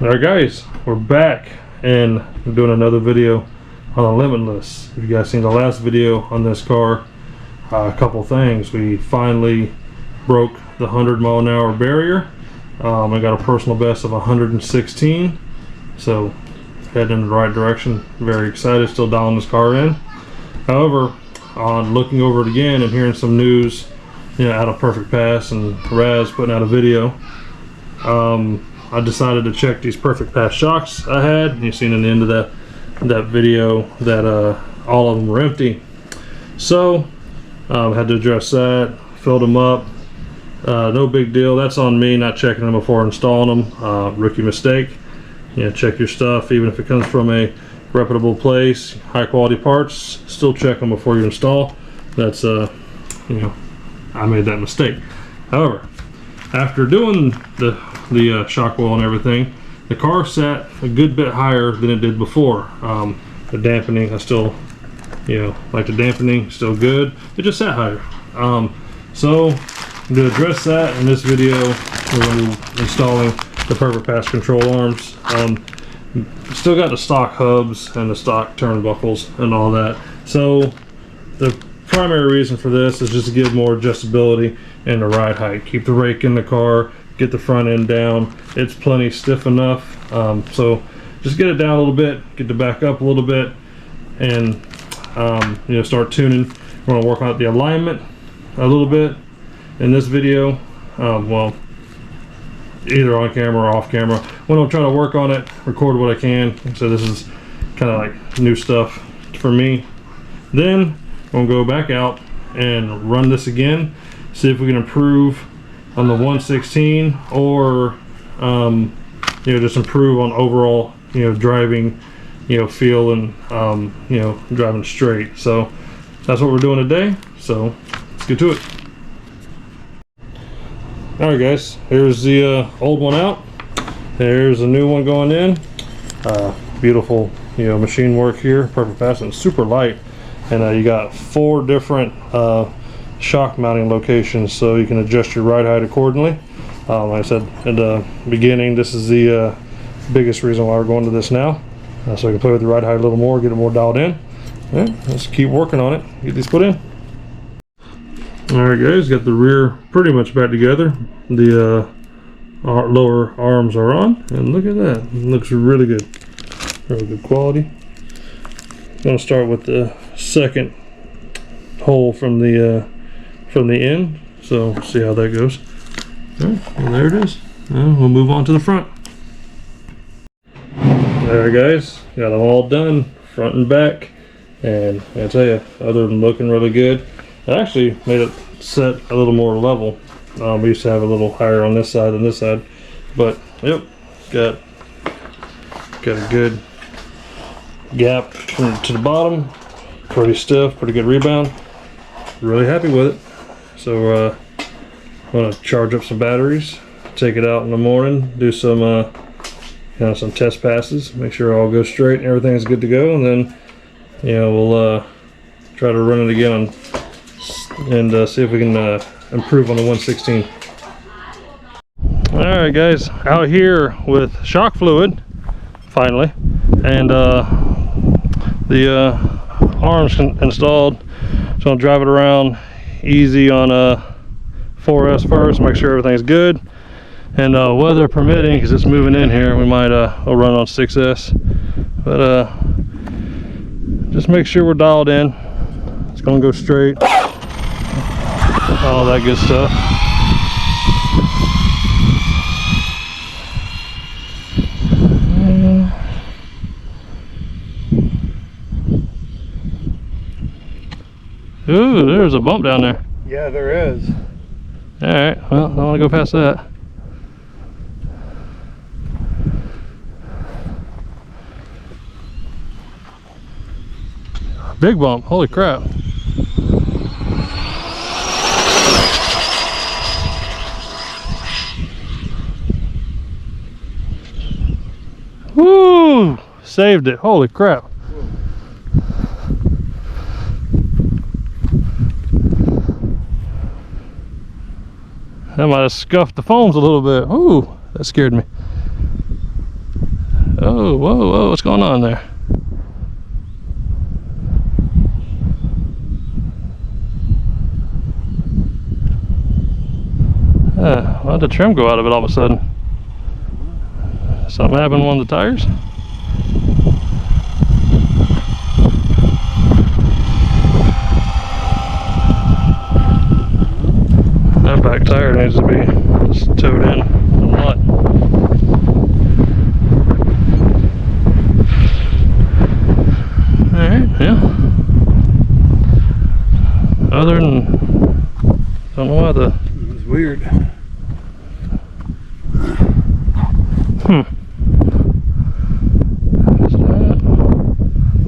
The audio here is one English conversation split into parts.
Alright guys, we're back and we're doing another video on the Limitless. If you guys seen the last video on this car, a couple things. We finally broke the 100-mile-an-hour barrier. I got a personal best of 116, so heading in the right direction. Very excited, still dialing this car in. However, on looking over it again and hearing some news, out of Perfect Pass and Raz putting out a video, I decided to check these Perfect Pass shocks I had. And you've seen at the end of that video that all of them were empty. So had to address that, filled them up. No big deal. That's on me not checking them before installing them. Rookie mistake. Check your stuff, even if it comes from a reputable place, high quality parts. Still check them before you install. That's I made that mistake. However, after doing the shock wheel and everything, the car sat a good bit higher than it did before. The dampening, I still like the dampening, still good. It just sat higher. So to address that in this video, we're going to be installing the Perfect Pass control arms. Still got the stock hubs and the stock turnbuckles and all that. So the primary reason for this is just to give more adjustability in the ride height. Keep the rake in the car, get the front end down. It's plenty stiff enough. So just get it down a little bit, get the back up a little bit, and start tuning. We're going to work on the alignment a little bit in this video. Well, either on camera or off camera. When I'm trying to work on it, record what I can. So this is kind of like new stuff for me. Then I'm going to go back out and run this again, see if we can improve on the 116 or just improve on overall driving feel and driving straight. So that's what we're doing today, so let's get to it. Alright guys, here's the old one out, there's a new one going in. Beautiful machine work here, Perfect Pass, and super light. And you got 4 different shock mounting locations, so you can adjust your ride height accordingly. Like I said in the beginning, this is the biggest reason why we're going to this now, so I can play with the ride height a little more, get it more dialed in. Right, let's keep working on it, get these put in. Alright guys, got the rear pretty much back together. The lower arms are on, and look at that, it looks really good, really good quality. I'm going to start with the second hole from the end, so see how that goes. Alright, well, there it is. Now we'll move on to the front. Alright guys, got them all done, front and back, and I tell you, other than looking really good, it actually made it set a little more level. We used to have a little higher on this side than this side, but yep, got a good gap to the bottom, pretty stiff, pretty good rebound. Really happy with it. So I'm gonna charge up some batteries, take it out in the morning, do some some test passes, make sure it all goes straight and everything's good to go, and then we'll try to run it again and see if we can improve on the 116. Alright guys, out here with shock fluid finally, and the arms installed. So I'll drive it around easy on 4S first, make sure everything's good, and weather permitting, because it's moving in here, we might I'll run on 6S, but just make sure we're dialed in. It's gonna go straight, all that good stuff. Ooh, there's a bump down there. Yeah, there is. Alright, well, I don't want to go past that. Big bump, holy crap. Woo! Saved it, holy crap. That might have scuffed the foams a little bit. Ooh, that scared me. Oh, whoa, whoa, what's going on there? Why'd the trim go out of it all of a sudden? Something happened to one of the tires? That back tire needs to be just towed in a lot. Alright, yeah. Other than, don't know why the... It's weird.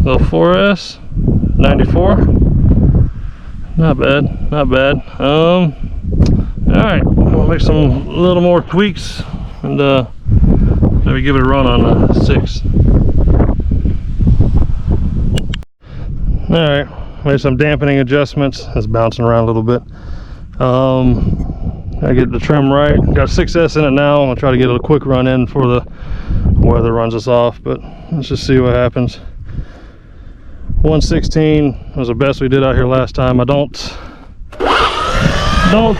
Little 4S, 94. Not bad, not bad. Alright, we'll make some little more tweaks and maybe give it a run on the 6. Alright, made some dampening adjustments. It's bouncing around a little bit. I get the trim right. Got 6S in it now. I'm gonna try to get a quick run in before the weather runs us off, but let's just see what happens. 116 was the best we did out here last time. I don't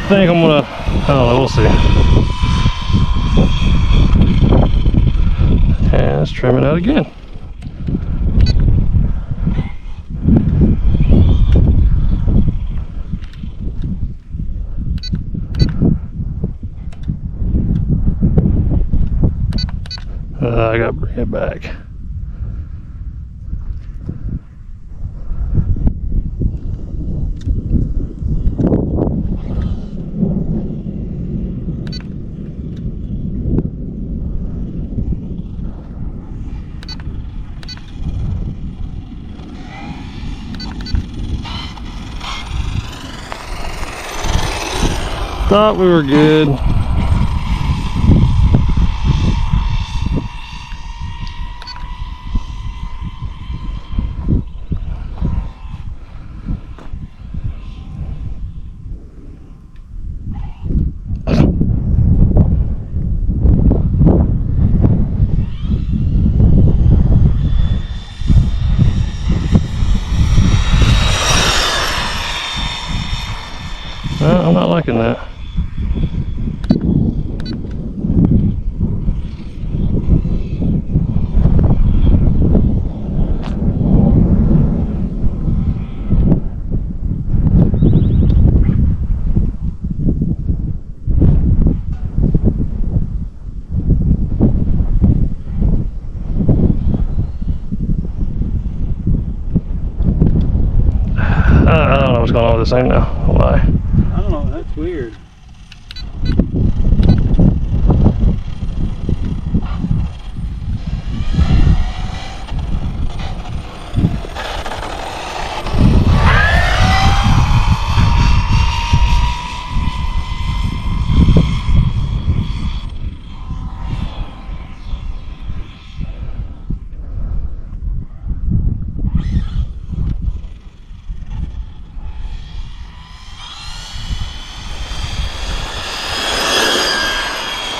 think I'm gonna, I don't know, we'll see. And let's trim it out again. I gotta bring it back. Thought we were good. I'm not liking that. I don't know what's going on with this thing now. Why? I don't know, that's weird.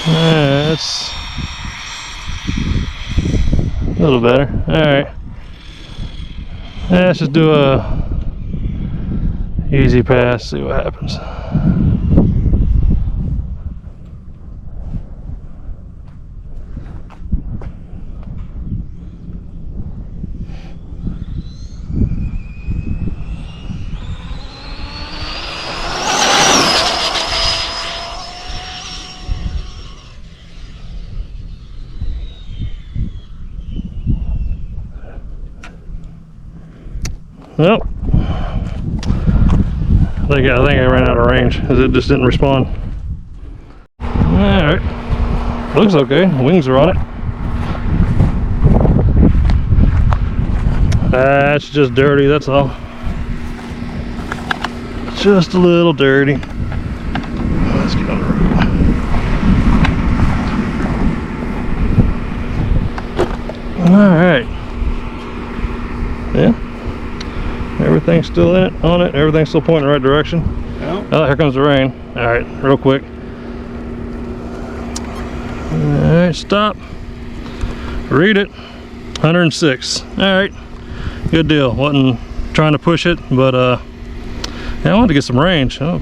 That's a little better. Alright. Let's just do a easy pass, see what happens. Nope. I think I ran out of range because it just didn't respond. Alright. Looks okay. Wings are on it. That's just dirty, that's all. Just a little dirty. Let's get on the road. Alright. Yeah. Everything's still in it, on it, everything's still pointing the right direction. Yep. Oh, here comes the rain. Alright, real quick. Alright, stop. Read it. 106. All right, good deal. Wasn't trying to push it, but yeah, I wanted to get some range. Oh,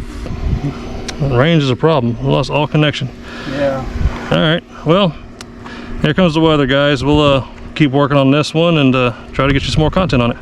range is a problem. I lost all connection. Yeah. All right, well, here comes the weather, guys. We'll keep working on this one and try to get you some more content on it.